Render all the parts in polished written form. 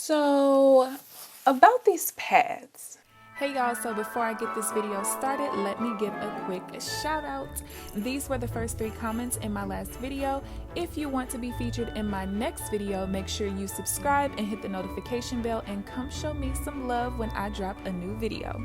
So, about these pads. Hey y'all, so before I get this video started, let me give a quick shout out. These were the first 3 comments in my last video. If you want to be featured in my next video, make sure you subscribe and hit the notification bell and come show me some love when I drop a new video.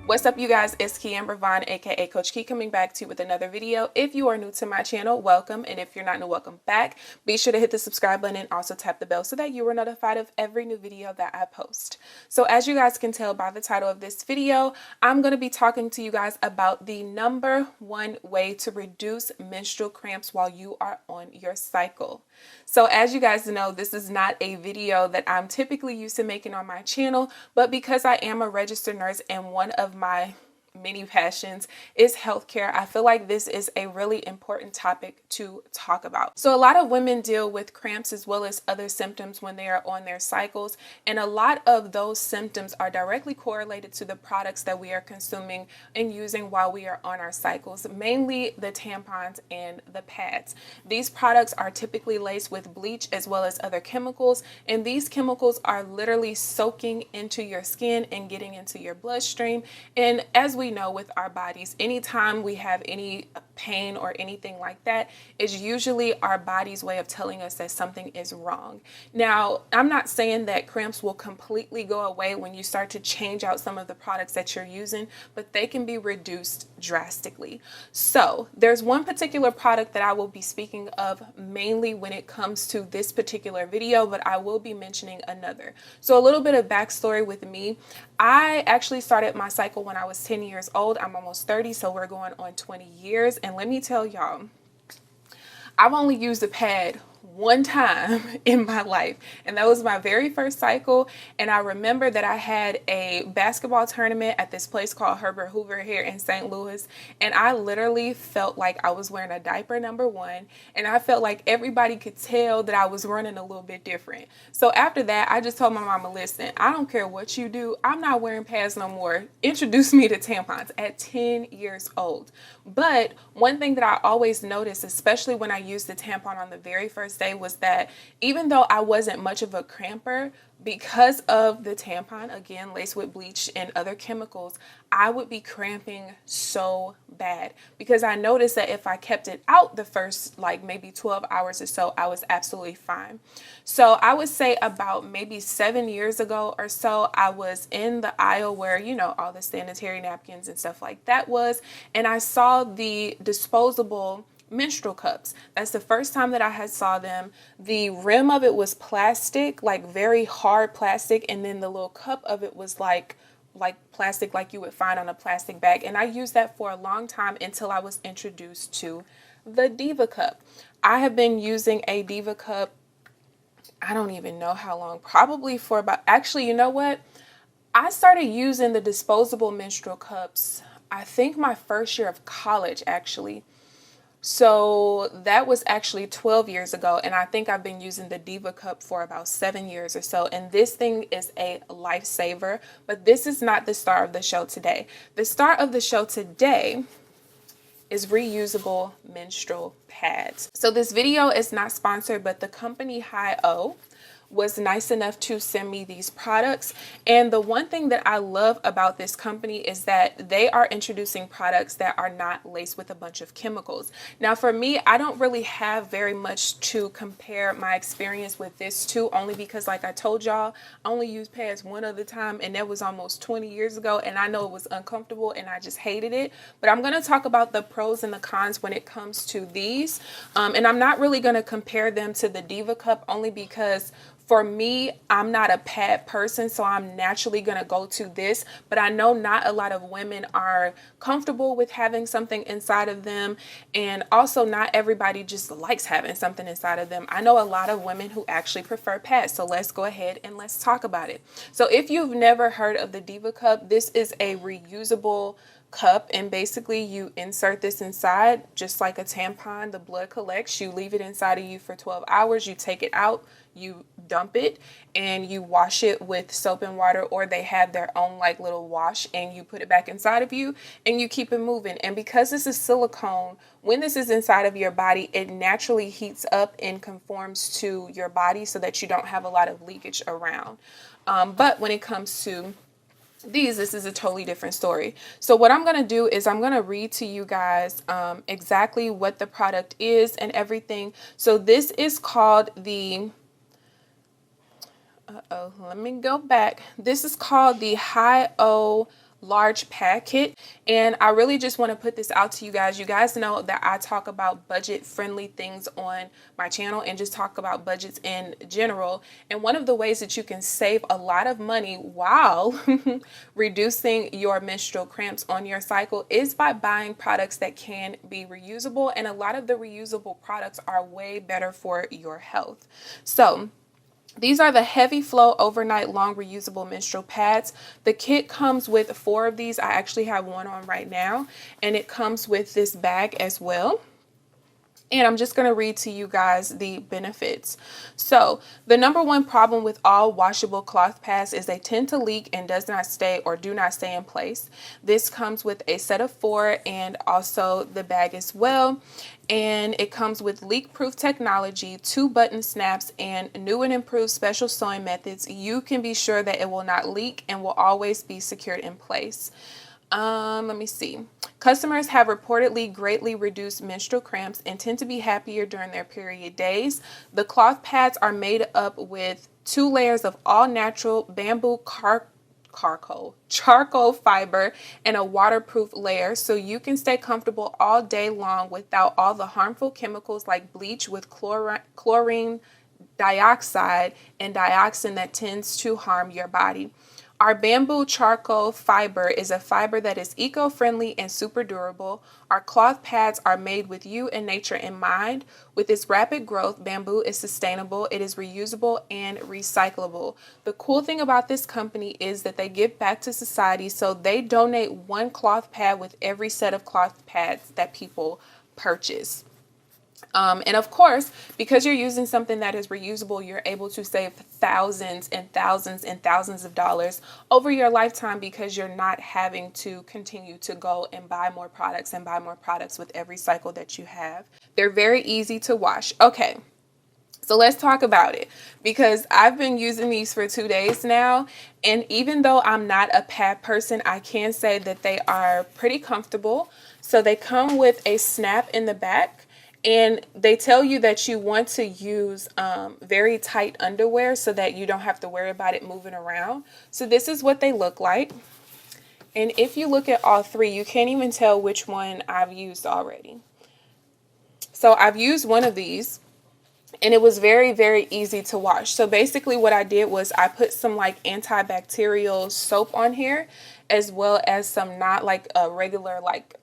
What's up, you guys? It's KeAmber Vaughn, aka CoachKe, coming back to you with another video. If you are new to my channel, welcome, and if you're not new, welcome back. Be sure to hit the subscribe button and also tap the bell so that you are notified of every new video that I post. So as you guys can tell by the title of this video, I'm going to be talking to you guys about the #1 way to reduce menstrual cramps while you are on your cycle. So as you guys know, this is not a video that I'm typically used to making on my channel, but because I am a registered nurse and one of my many passions is healthcare, I feel like this is a really important topic to talk about. So a lot of women deal with cramps as well as other symptoms when they are on their cycles, and a lot of those symptoms are directly correlated to the products that we are consuming and using while we are on our cycles, mainly the tampons and the pads. These products are typically laced with bleach as well as other chemicals, and these chemicals are literally soaking into your skin and getting into your bloodstream. And as we know with our bodies, anytime we have any pain or anything like that, is usually our body's way of telling us that something is wrong. Now, I'm not saying that cramps will completely go away when you start to change out some of the products that you're using, but they can be reduced drastically. So there's one particular product that I will be speaking of mainly when it comes to this particular video, but I will be mentioning another. So a little bit of backstory with me. I actually started my cycle when I was 10 years old. I'm almost 30, so we're going on 20 years. And let me tell y'all, I've only used a pad one time in my life, and that was my very first cycle. And I remember that I had a basketball tournament at this place called Herbert Hoover here in St. Louis, and I literally felt like I was wearing a diaper, #1, and I felt like everybody could tell that I was running a little bit different. So after that, I just told my mama, listen, I don't care what you do, I'm not wearing pads no more. Introduce me to tampons at 10 years old. But one thing that I always noticed, especially when I used the tampon on the very first day, was that even though I wasn't much of a cramper, because of the tampon, again, laced with bleach and other chemicals, I would be cramping so bad because I noticed that if I kept it out the first like maybe 12 hours or so, I was absolutely fine. So I would say about maybe 7 years ago or so, I was in the aisle where, you know, all the sanitary napkins and stuff like that was, and I saw the disposable menstrual cups. That's the first time that I had saw them. The rim of it was plastic, like very hard plastic, and then the little cup of it was like plastic like you would find on a plastic bag. And I used that for a long time until I was introduced to the Diva Cup. I have been using a Diva Cup, I don't even know how long, probably for about, actually, you know what? I started using the disposable menstrual cups, I think my first year of college, actually. So that was actually 12 years ago, and I think I've been using the Diva Cup for about 7 years or so, and this thing is a lifesaver. But this is not the star of the show today. The star of the show today is reusable menstrual pads. So this video is not sponsored, but the company Hi-O was nice enough to send me these products. And the one thing that I love about this company is that they are introducing products that are not laced with a bunch of chemicals. Now for me, I don't really have very much to compare my experience with this to, only because like I told y'all, I only used pads one other time, and that was almost 20 years ago, and I know it was uncomfortable and I just hated it. But I'm going to talk about the pros and the cons when it comes to these, and I'm not really going to compare them to the Diva Cup, only because for me, I'm not a pad person, so I'm naturally going to go to this. But I know not a lot of women are comfortable with having something inside of them. And also not everybody just likes having something inside of them. I know a lot of women who actually prefer pads. So let's go ahead and let's talk about it. So if you've never heard of the Diva Cup, this is a reusable cup, and basically you insert this inside just like a tampon. The blood collects, you leave it inside of you for 12 hours, you take it out, you dump it, and you wash it with soap and water, or they have their own like little wash, and you put it back inside of you and you keep it moving. And because this is silicone, when this is inside of your body, it naturally heats up and conforms to your body so that you don't have a lot of leakage around. But when it comes to this is a totally different story. So what I'm going to do is I'm going to read to you guys exactly what the product is and everything. So this is called the let me go back. This is called the High-O large pad kit, and I really just want to put this out to you guys. You guys know that I talk about budget friendly things on my channel and just talk about budgets in general, and one of the ways that you can save a lot of money while reducing your menstrual cramps on your cycle is by buying products that can be reusable, and a lot of the reusable products are way better for your health. So these are the Heavy Flow Overnight Long Reusable Menstrual Pads. The kit comes with 4 of these. I actually have one on right now, and it comes with this bag as well. And I'm just going to read to you guys the benefits. So the number one problem with all washable cloth pads is they tend to leak and do not stay in place. This comes with a set of 4 and also the bag as well. And it comes with leak-proof technology, 2 button snaps, and new and improved special sewing methods. You can be sure that it will not leak and will always be secured in place. Let me see. Customers have reportedly greatly reduced menstrual cramps and tend to be happier during their period days. The cloth pads are made up with 2 layers of all natural bamboo charcoal fiber and a waterproof layer, so you can stay comfortable all day long without all the harmful chemicals like bleach with chlorine dioxide and dioxin that tends to harm your body. Our bamboo charcoal fiber is a fiber that is eco-friendly and super durable. Our cloth pads are made with you and nature in mind. With its rapid growth, bamboo is sustainable, it is reusable and recyclable. The cool thing about this company is that they give back to society, so they donate 1 cloth pad with every set of cloth pads that people purchase. And of course, because you're using something that is reusable, you're able to save thousands and thousands and thousands of dollars over your lifetime, because you're not having to continue to go and buy more products with every cycle that you have. They're very easy to wash. Okay, so let's talk about it, because I've been using these for 2 days now, and even though I'm not a pad person, I can say that they are pretty comfortable. So they come with a snap in the back, and they tell you that you want to use very tight underwear so that you don't have to worry about it moving around. So this is what they look like. And if you look at all 3, you can't even tell which one I've used already. So I've used one of these, and it was very, very easy to wash. So basically what I did was I put some like antibacterial soap on here, as well as some not like a regular like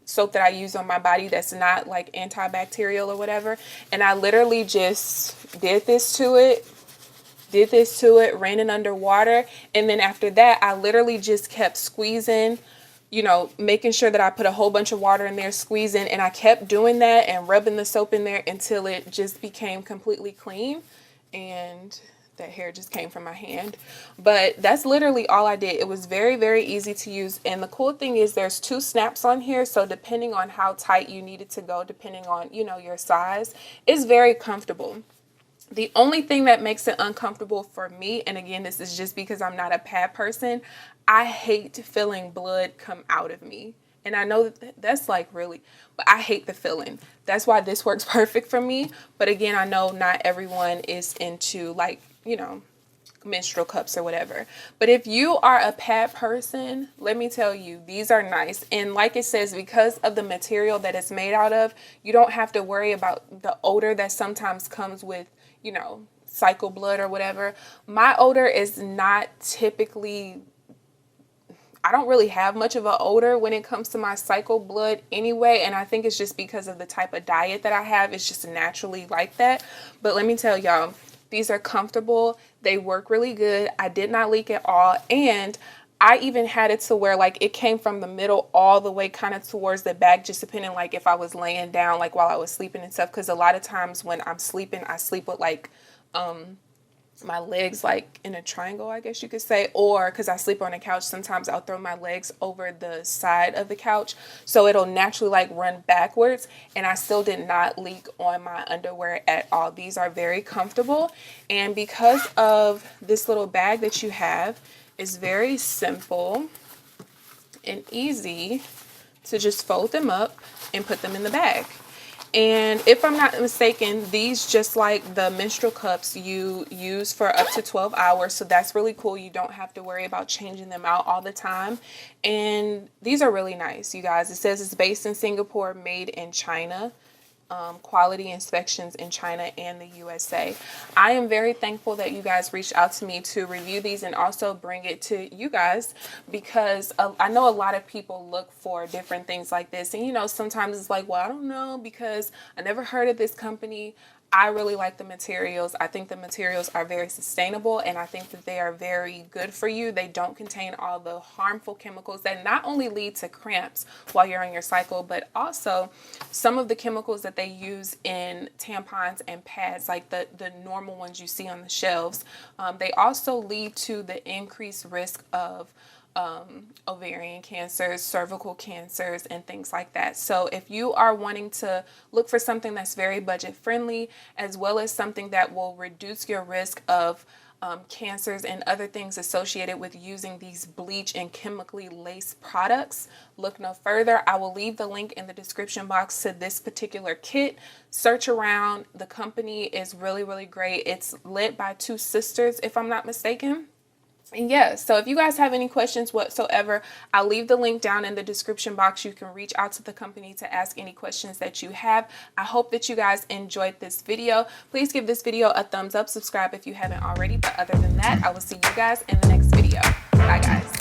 soap that I use on my body that's not like antibacterial or whatever. And I literally just did this to it, ran it under water. And then after that, I literally just kept squeezing, you know, making sure that I put a whole bunch of water in there, squeezing, and I kept doing that and rubbing the soap in there until it just became completely clean. And that hair just came from my hand, but that's literally all I did. It was very, very easy to use. And the cool thing is there's 2 snaps on here, so depending on how tight you need it to go, depending on, you know, your size, it's very comfortable. The only thing that makes it uncomfortable for me, and again, this is just because I'm not a pad person, I hate feeling blood come out of me. And I know that's like really, but I hate the feeling. That's why this works perfect for me. But again, I know not everyone is into like, you know, menstrual cups or whatever. But if you are a pad person, let me tell you, these are nice. And like it says, because of the material that it's made out of, you don't have to worry about the odor that sometimes comes with, you know, cycle blood or whatever. My odor is not typically, I don't really have much of an odor when it comes to my cycle blood anyway, and I think it's just because of the type of diet that I have. It's just naturally like that. But let me tell y'all, these are comfortable. They work really good. I did not leak at all, and I even had it to where like it came from the middle all the way kind of towards the back, just depending like if I was laying down like while I was sleeping and stuff, because a lot of times when I'm sleeping, I sleep with like my legs like in a triangle, I guess you could say, or because I sleep on a couch, sometimes I'll throw my legs over the side of the couch, so it'll naturally like run backwards, and I still did not leak on my underwear at all. These are very comfortable, and because of this little bag that you have, it's very simple and easy to just fold them up and put them in the bag. And if I'm not mistaken, these, just like the menstrual cups, you use for up to 12 hours. So that's really cool. You don't have to worry about changing them out all the time. And these are really nice, you guys. It says it's based in Singapore, made in China. Quality inspections in China and the USA. I am very thankful that you guys reached out to me to review these and also bring it to you guys, because I know a lot of people look for different things like this, and you know, sometimes it's like, well, I don't know, because I never heard of this company. I really like the materials. I think the materials are very sustainable, and I think that they are very good for you. They don't contain all the harmful chemicals that not only lead to cramps while you're on your cycle, but also some of the chemicals that they use in tampons and pads, like the normal ones you see on the shelves. They also lead to the increased risk of ovarian cancers, cervical cancers, and things like that. So if you are wanting to look for something that's very budget friendly, as well as something that will reduce your risk of cancers and other things associated with using these bleach and chemically laced products, look no further. I will leave the link in the description box to this particular kit. Search around. The company is really, really great. It's led by two sisters, if I'm not mistaken. And yeah, so if you guys have any questions whatsoever, I'll leave the link down in the description box. You can reach out to the company to ask any questions that you have. I hope that you guys enjoyed this video. Please give this video a thumbs up, subscribe if you haven't already. But other than that, I will see you guys in the next video. Bye, guys.